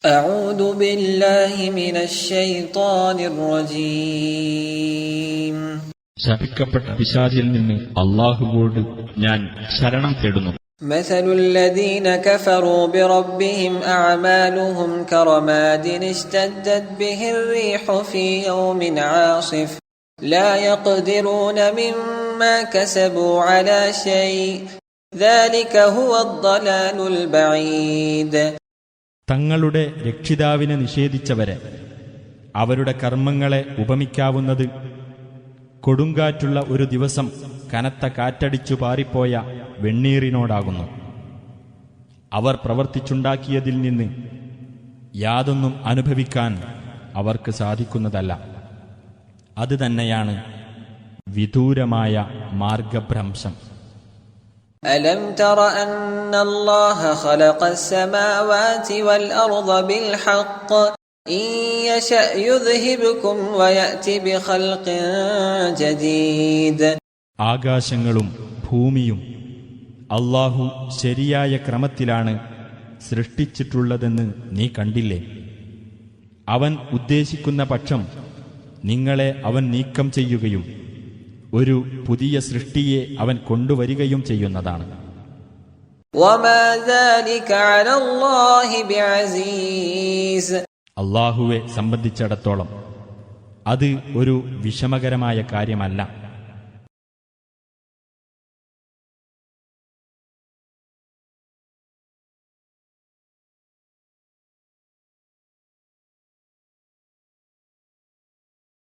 أعوذ بالله من الشيطان الرجيم ശപിക്കപ്പെട്ട പിശാചിൽ നിന്ന് അല്ലാഹുവോട് ഞാൻ ശരണം തേടുന്നു. مثل الذين كفروا بربهم أعمالهم كرماد اشتدت به الريح في يوم عاصف لا يقدرون مما كسبوا على شيء ذلك هو الضلال البعيد. തങ്ങളുടെ രക്ഷിതാവിനെ നിഷേധിച്ചവരെ അവരുടെ കർമ്മങ്ങളെ ഉപമിക്കാവുന്നത് കൊടുങ്കാറ്റുള്ള ഒരു ദിവസം കനത്ത കാറ്റടിച്ചു പാറിപ്പോയ വെണ്ണീറിനോടാകുന്നു. അവർ പ്രവർത്തിച്ചുണ്ടാക്കിയതിൽ നിന്ന് യാതൊന്നും അനുഭവിക്കാൻ അവർക്ക് സാധിക്കുന്നതല്ല. അത് തന്നെയാണ് വിദൂരമായ മാർഗഭ്രംശം. ألم تر أن الله خلق السماوات والأرض بالحق إن يشأ يذهبكم ويأتي بخلق جديد. ആകാശങ്ങളും ഭൂമിയും അല്ലാഹു ശരിയായ ക്രമത്തിലാണ് സൃഷ്ടിച്ചിട്ടുള്ളതെന്ന് നീ കണ്ടില്ലേ? അവൻ ഉദ്ദേശിക്കുന്ന പക്ഷം നിങ്ങളെ അവൻ നീക്കം ചെയ്യുകയും ഒരു പുതിയ സൃഷ്ടിയെ അവൻ കൊണ്ടുവരികയും ചെയ്യുന്നതാണ്. അല്ലാഹുവെ സംബന്ധിച്ചിടത്തോളം അത് ഒരു വിഷമകരമായ കാര്യമല്ല.